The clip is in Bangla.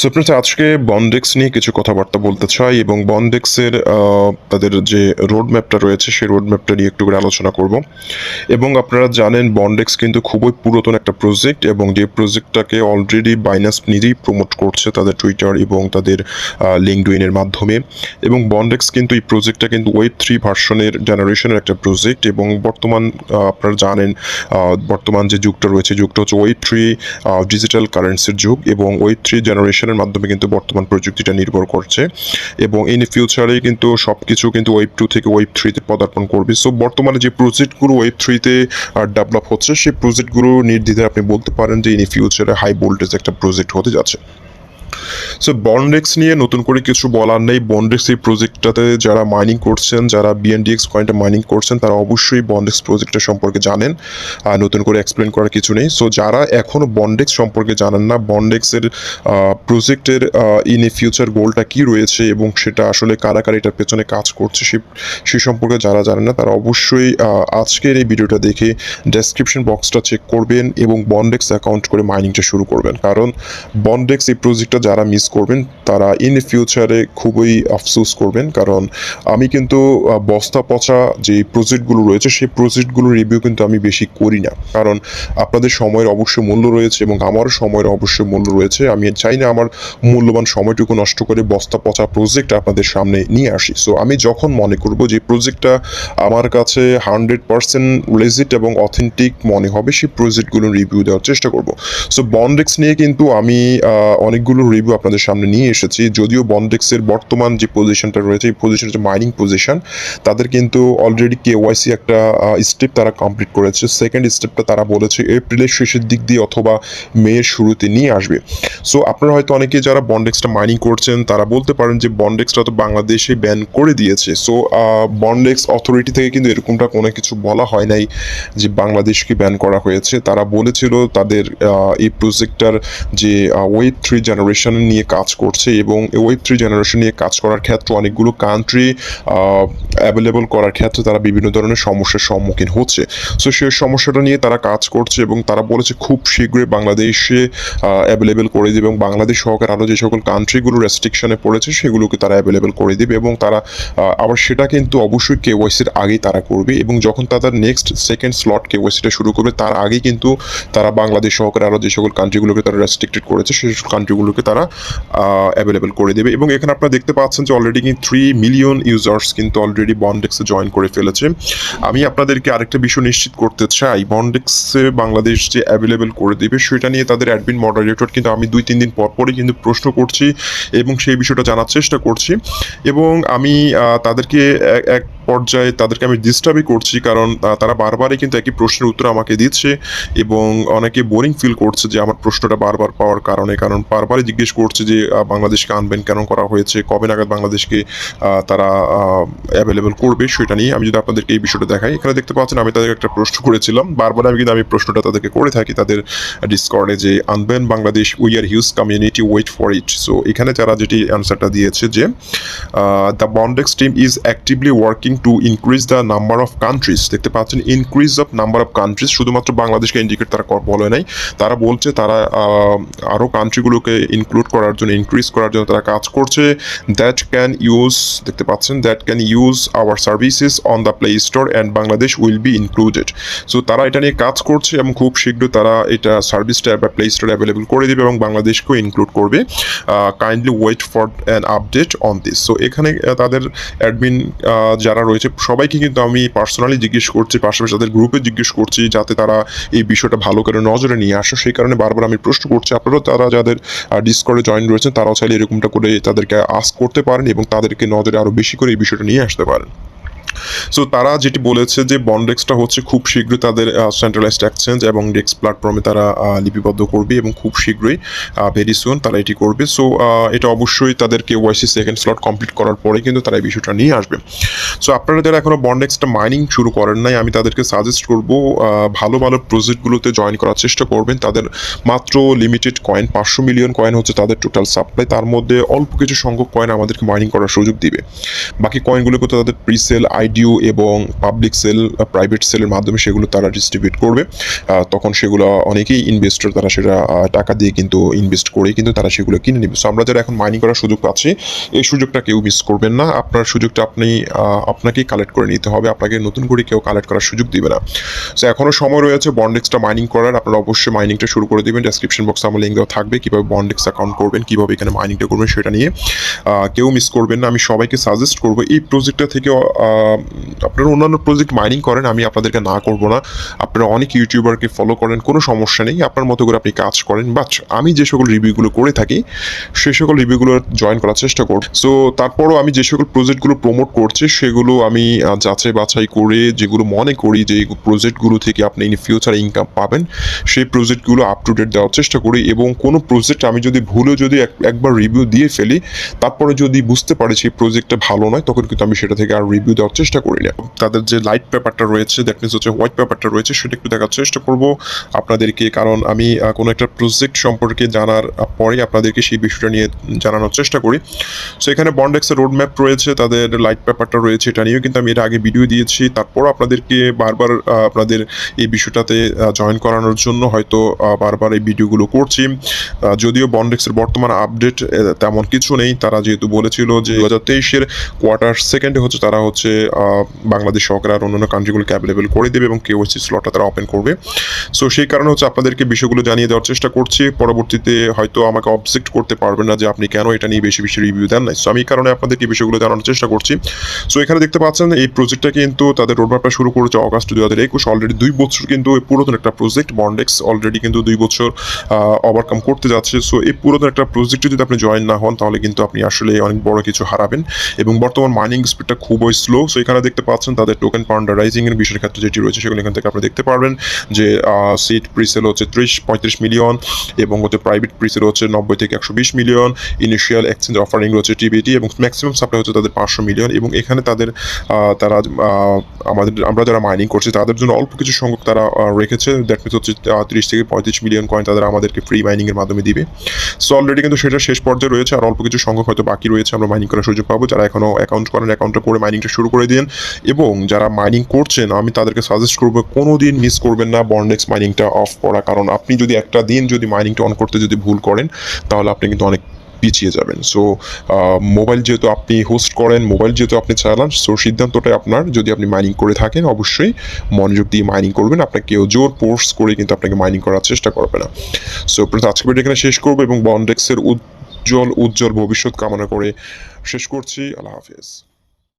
সো ফ্রেন্ডস, আজকে বন্ডেক্স নিয়ে কিছু কথাবার্তা বলতে চাই এবং বন্ডেক্সের তাদের যে রোড ম্যাপটা রয়েছে সেই রোড ম্যাপটা নিয়ে একটু করে আলোচনা করব। এবং আপনারা জানেন বন্ডেক্স কিন্তু খুবই পুরাতন একটা প্রজেক্ট এবং যে প্রজেক্টটাকে অলরেডি বাইন্যান্স নিজেই প্রমোট করছে তাদের টুইটার এবং তাদের লিঙ্কডইনের মাধ্যমে। এবং বন্ডেক্স কিন্তু এই প্রজেক্টটা কিন্তু ওয়েব 3 ভার্সনের জেনারেশনের একটা প্রজেক্ট এবং বর্তমান আপনারা জানেন বর্তমান যে যুগটা রয়েছে যুগটা হচ্ছে ওয়েব 3 ডিজিটাল কারেন্সির যুগ এবং ওয়েব 3 জেনারেশনের মাধ্যমে কিন্তু বর্তমান প্রযুক্তিটা নির্ভর করছে এবং ইন ফিউচারে কিন্তু সব কিছু কিন্তু ওয়েব 2 থেকে ওয়েব 3-তে পদার্পণ করবে। সো বর্তমানে যে প্রজেক্টগুলো ওয়েব 3-তে ডেভেলপ হচ্ছে সেই প্রজেক্টগুলো নির্দ্বিধায় আপনি বলতে পারেন যে ইন ফিউচারে হাই ভোল্টেজ একটা প্রজেক্ট হতে যাচ্ছে। সো বন্ডেক্স নিয়ে নতুন করে কিছু বলার নেই। বন্ডেক্স এই প্রজেক্টটাতে যারা মাইনিং করছেন, যারা BNDX কয়েনটা মাইনিং করছেন, তারা অবশ্যই বন্ডেক্স প্রজেক্টটা সম্পর্কে জানেন, নতুন করে এক্সপ্লেন করার কিছু নেই। সো যারা এখনও বন্ডেক্স সম্পর্কে জানেন না, বন্ডেক্সের প্রজেক্টের ইন এ ফিউচার গোলটা কী রয়েছে এবং সেটা আসলে কারা কারা এটার পেছনে কাজ করছে সে সম্পর্কে যারা জানেন না, তারা অবশ্যই আজকের এই ভিডিওটা দেখে ডেসক্রিপশন বক্সটা চেক করবেন এবং বন্ডেক্স অ্যাকাউন্ট করে মাইনিংটা শুরু করবেন। কারণ বন্ডেক্স এই প্রজেক্টটা যারা মিস করবেন তারা ইন ফিউচারে খুবই আফসোস করবেন। কারণ আমি কিন্তু বস্তা পচা যে প্রজেক্টগুলো রয়েছে সেই প্রজেক্টগুলোর রিভিউ কিন্তু আমি বেশি করি না, কারণ আপনাদের সময়ের অবশ্যই মূল্য রয়েছে এবং আমারও সময়ের অবশ্যই মূল্য রয়েছে। আমি চাই না আমার মূল্যবান সময়টুকু নষ্ট করে বস্তা পচা প্রজেক্ট আপনাদের সামনে নিয়ে আসি। সো আমি যখন মনে করব যে প্রজেক্টটা আমার কাছে 100% লেজিট এবং অথেন্টিক মনে হবে সেই প্রজেক্টগুলোর রিভিউ দেওয়ার চেষ্টা করব। সো বন্ডেক্স নিয়ে কিন্তু আমি অনেকগুলো রিভিউ আপনাদের সামনে নিয়ে এসেছি। যদিও বন্ডেক্সের বর্তমান যে পজিশনটা রয়েছে এই পজিশনের যে মাইনিং পজিশন, তাদের কিন্তু অলরেডি KYC একটা স্টেপ তারা কমপ্লিট করেছে। সেকেন্ড স্টেপটা তারা বলেছে এপ্রিলের শেষের দিক দিয়ে অথবা মেয়ের শুরুতে নিয়ে আসবে। সো আপনারা হয়তো অনেকে যারা বন্ডেক্সটা মাইনিং করছেন তারা বলতে পারেন যে বন্ডেক্সটা তো বাংলাদেশে ব্যান করে দিয়েছে। সো বন্ডেক্স অথরিটি থেকে কিন্তু এরকমটা কোনো কিছু বলা হয় নাই যে বাংলাদেশকে ব্যান করা হয়েছে। তারা বলেছিল তাদের এই প্রজেক্টটার যে ওয়েব 3 জেনারেশন নিয়ে কাজ করছে এবং ওয়েব 3 জেনারেশন নিয়ে কাজ করার ক্ষেত্রে অনেকগুলো কান্ট্রি অ্যাভেলেবল করার ক্ষেত্রে তারা বিভিন্ন ধরনের সমস্যার সম্মুখীন হচ্ছে। সো সেই সমস্যাটা নিয়ে তারা কাজ করছে এবং তারা বলেছে খুব শীঘ্রই বাংলাদেশে অ্যাভেলেবেল করে দেবে এবং বাংলাদেশ সহকারে আরও যে সকল কান্ট্রিগুলো রেস্ট্রিকশনে পড়েছে সেগুলোকে তারা অ্যাভেলেবেল করে দেবে এবং তারা আবার সেটা কিন্তু অবশ্যই KYCর আগেই তারা করবে এবং যখন তাদের নেক্সট সেকেন্ড স্লট KYCটা শুরু করবে তার আগেই কিন্তু তারা বাংলাদেশ সহকারে আরও যে সকল কান্ট্রিগুলোকে তারা রেস্ট্রিক্টেড করেছে সেই কান্ট্রিগুলোকে তারা অ্যাভেলেবেল করে দেবে। এবং এখানে আপনারা দেখতে পাচ্ছেন যে অলরেডি 3 মিলিয়ন ইউজার্স কিন্তু অলরেডি বন্ডেক্সে জয়েন করে ফেলেছে। আমি আপনাদেরকে আরেকটা বিষয় নিশ্চিত করতে চাই, বন্ডেক্সে বাংলাদেশ যে অ্যাভেলেবেল করে দেবে সেটা নিয়ে তাদের অ্যাডমিন মডারেটর কিন্তু আমি 2-3 দিন পরই কিন্তু প্রশ্ন করছি এবং সেই বিষয়টা জানার চেষ্টা করছি এবং আমি তাদেরকে এক পর্যায়ে তাদেরকে আমি ডিস্টার্বই করছি, কারণ তারা বারবারই কিন্তু একই প্রশ্নের উত্তর আমাকে দিচ্ছে এবং অনেকে বোরিং ফিল করছে যে আমার প্রশ্নটা বারবার পাওয়ার কারণে। কারণ বারবারই জিজ্ঞেস করছে যে বাংলাদেশকে আনবেন কেন করা হয়েছে, কবে নাগাদ বাংলাদেশকে তারা অ্যাভেলেবেল করবে সেটা নিয়ে। আমি যদি আপনাদেরকে এই বিষয়টা দেখাই, এখানে দেখতে পাচ্ছেন আমি তাদেরকে একটা প্রশ্ন করেছিলাম, বারবার আমি প্রশ্নটা তাদেরকে করে থাকি তাদের ডিসকর্ডে যে আনবেন Bangladesh, we are huge community, wait for it. So এখানে যারা যেটি অ্যান্সারটা দিয়েছে যে the Bondex team is actively working to increase the number of countries. দেখতে পাচ্ছেন increase of number of countries, শুধুমাত্র বাংলাদেশকে ইন্ডিকেট তারা বলে নাই, তারা বলছে তারা আরও কান্ট্রিগুলোকে ইনক্লুড করার জন্য, ইনক্রিজ করার জন্য তারা কাজ করছে। দ্যাট ক্যান ইউজ, দেখতে পাচ্ছেন, that can use hour services on the play store and Bangladesh will be included. So তারা এটা নিয়ে কাজ করছে এবং খুব শীঘ্রই তারা এটা সার্ভিসটা বা প্লে স্টোরে অ্যাভেলেবল করে দেবে এবং বাংলাদেশকেও ইনক্লুড করবে। Kindly wait for an update on this. So এখানে তাদের অ্যাডমিন যারা রয়েছে সবাইকে কিন্তু আমি পার্সোনালি জিজ্ঞেস করছি, পাশাপাশি তাদের গ্রুপে জিজ্ঞেস করছি যাতে তারা এই বিষয়টা ভালো করে নজরে নিয়ে আসে। সেই কারণে বারবার আমি প্রশ্ন করছি। আপনারাও তারা যাদের ডিসকর্ডে জয়েন রয়েছেন তারাও চাইলে এরকমটা করে তাদেরকে আস্ক করতে পারেন এবং তাদেরকে নজরে আরও বেশি করে এই বিষয়টা নিয়ে আসতে পারেন। সো তারা যেটি বলেছে যে বন্ডেক্সটা হচ্ছে খুব শীঘ্রই তাদের সেন্ট্রালাইজড এক্সচেঞ্জ এবং ডেক্স প্ল্যাটফর্মে তারা লিপিবদ্ধ করবে এবং খুব শীঘ্রই ভেরি সুন তারা এটি করবে। সো এটা অবশ্যই তাদের KYC সেকেন্ড স্লট কমপ্লিট করার পরে কিন্তু তারা এই বিষয়টা নিয়ে আসবে। সো আপনারা যারা এখনও বন্ডেক্সটা মাইনিং শুরু করেন নাই, আমি তাদেরকে সাজেস্ট করবো ভালো ভালো প্রজেক্টগুলোতে জয়েন করার চেষ্টা করবেন। তাদের মাত্র লিমিটেড কয়েন, 500 মিলিয়ন কয়েন হচ্ছে তাদের টোটাল সাপ্লাই, তার মধ্যে অল্প কিছু সংখ্যক কয়েন আমাদেরকে মাইনিং করার সুযোগ দিবে। বাকি কয়েনগুলোকে তাদের প্রিসেল আইডিও এবং পাবলিক সেল, প্রাইভেট সেলের মাধ্যমে সেগুলো তারা ডিস্ট্রিবিউট করবে। তখন সেগুলো অনেকেই ইনভেস্টর তারা সেটা টাকা দিয়ে কিন্তু ইনভেস্ট করে কিন্তু তারা সেগুলো কিনে নেবে। সো আমরা যারা এখন মাইনিং করার সুযোগ পাচ্ছি, এই সুযোগটা কেউ মিস করবেন না। আপনার সুযোগটা আপনাকেই কালেক্ট করে নিতে হবে, আপনাকে নতুন করে কেউ কালেক্ট করার সুযোগ দিবে না। সো এখনও সময় রয়েছে বন্ডেক্সটা মাইনিং করার, আপনারা অবশ্যই মাইনিংটা শুরু করে দেবেন। ডেসক্রিপশন বক্সে আমার লিঙ্ক দেওয়া থাকবে কীভাবে বন্ডেক্স অ্যাকাউন্ট করবেন, কীভাবে এখানে মাইনিংটা করবেন সেটা নিয়ে কেউ মিস করবেন না। আমি সবাইকে সাজেস্ট করবো এই প্রজেক্টটা থেকে আপনারা অন্যান্য প্রজেক্ট মাইনিং করেন, আমি আপনাদেরকে না করবো না। আপনারা অনেক ইউটিউবারকে ফলো করেন, কোনো সমস্যা নেই, আপনার মতো করে আপনি কাজ করেন। বাট আমি যে সকল রিভিউগুলো করে থাকি সেই সকল রিভিউগুলো জয়েন করার চেষ্টা করব। সো তারপরও আমি যে সকল প্রজেক্টগুলো প্রমোট করছি সেগুলো আমি যাচাই বাছাই করে যেগুলো মনে করি যে এই প্রজেক্টগুলো থেকে আপনি ইন ফিউচার ইনকাম পাবেন সেই প্রজেক্টগুলো আপ টু ডেট দেওয়ার চেষ্টা করি। এবং কোনো প্রজেক্ট আমি যদি ভুলে যদি একবার রিভিউ দিয়ে ফেলি, তারপরে যদি বুঝতে পারি সেই প্রজেক্টটা ভালো নয়, তখন কিন্তু আমি সেটা থেকে আর রিভিউ দেওয়ার চেষ্টা করি না। তাদের যে লাইট পেপারটা রয়েছে, দ্যাট মিনস হচ্ছে হোয়াইট পেপারটা রয়েছে, সেটা একটু দেখার চেষ্টা করব আপনাদেরকে, কারণ আমি কোনো একটা প্রজেক্ট সম্পর্কে জানার পরে আপনাদেরকে সেই বিষয়টা নিয়ে জানানোর চেষ্টা করি। সো এখানে বন্ডেক্সের রোড ম্যাপ রয়েছে, তাদের লাইট পেপারটা রয়েছে, এটা নিয়েও কিন্তু আমি এটা আগে ভিডিও দিয়েছি। তারপর আপনাদেরকে বারবার আপনাদের এই বিষয়টাতে জয়েন করানোর জন্য হয়তো বারবার এই ভিডিওগুলো করছি। যদিও বন্ডেক্সের বর্তমান আপডেট তেমন কিছু নেই, তারা যেহেতু বলেছিল যে 2023-এর কোয়ার্টার সেকেন্ডে হচ্ছে তারা হচ্ছে বাংলাদেশ সহকারে আর অন্যান্য কান্ট্রিগুলোকে অ্যাভেলেবেল করে দেবে এবং KYC স্লটটা তারা ওপেন করবে। সো সেই কারণে হচ্ছে আপনাদেরকে বিষয়গুলো জানিয়ে দেওয়ার চেষ্টা করছি। পরবর্তীতে হয়তো আমাকে অবজেক্ট করতে পারবেন না যে আপনি কেন এটা নিয়ে বেশি বেশি রিভিউ দেন নাই। সো আমি এই কারণে আপনাদেরকে বিষয়গুলো জানানোর চেষ্টা করছি। সো এখানে দেখতে পাচ্ছেন এই প্রজেক্টটা কিন্তু তাদের রোডম্যাপটা শুরু করেছে অগাস্ট 2021। অলরেডি 2 বছর কিন্তু পুরাতন একটা প্রজেক্ট। বন্ডেক্স অলরেডি কিন্তু 2 বছর ওভারকাম করতে যাচ্ছে। সো এই পুরাতন একটা প্রজেক্টে যদি আপনি জয়েন না হন তাহলে কিন্তু আপনি আসলে অনেক বড় কিছু হারাবেন। এবং বর্তমান মাইনিং স্পিডটা খুবই স্লো। সো এখানে দেখতে পাচ্ছেন তাদের টোকেন পাউন্ডারাইজিং এর বিষয়ের ক্ষেত্রে যেটি রয়েছে সেগুলো এখান থেকে আপনি দেখতে পারবেন যে সিট প্রিসেল হচ্ছে 30-35 মিলিয়ন এবং হচ্ছে প্রাইভেট প্রিসেল হচ্ছে 90 থেকে 120 মিলিয়ন, ইনিশিয়াল এক্সচেঞ্জ অফারিং রয়েছে TBT এবং ম্যাক্সিমাম সাপ্লাই হচ্ছে তাদের 500 মিলিয়ন। এবং এখানে তারা আমরা যারা মাইনিং করছি তাদের জন্য অল্প কিছু সংখ্যক তারা রেখেছে, দ্যাট মিনস হচ্ছে 30 থেকে 35 মিলিয়ন কয়েন তাদের আমাদেরকে ফ্রি মাইনিং এর মাধ্যমে দিবে। সো অলরেডি কিন্তু সেটা শেষ পর্যায়ে রয়েছে, আর অল্প কিছু সংখ্যক হয়তো বাকি রয়েছে, আমরা মাইনিং করার সুযোগ পাবো। যারা এখনো অ্যাকাউন্ট করেন অ্যাকাউন্টটা করে মাইনিংটা শুরু করে দিন। এবং যারা মাইনিং করছেন আমি তাদেরকে সাজেস্ট করবো কোনো দিন মিস করবেন না বন্ডেক্স মাইনিংটা অফ করা, কারণ আপনি যদি একটা দিন যদি মাইনিংটা অন করতে যদি ভুল করেন তাহলে আপনি কিন্তু অনেক পিছিয়ে যাবেন। সো মোবাইল যেহেতু আপনি হোস্ট করেন, মোবাইল যেহেতু আপনি চালান, সো সিদ্ধান্তটাই আপনার। যদি আপনি মাইনিং করে থাকেন অবশ্যই মনোযোগ দিয়ে মাইনিং করবেন, আপনাকে কেউ জোর ফোর্স করে কিন্তু আপনাকে মাইনিং করার চেষ্টা করবে না। সো আজকে ভিডিও এখানে শেষ করবো এবং বন্ডেক্সের উজ্জ্বল ভবিষ্যৎ কামনা করে শেষ করছি। আল্লাহ হাফিজ।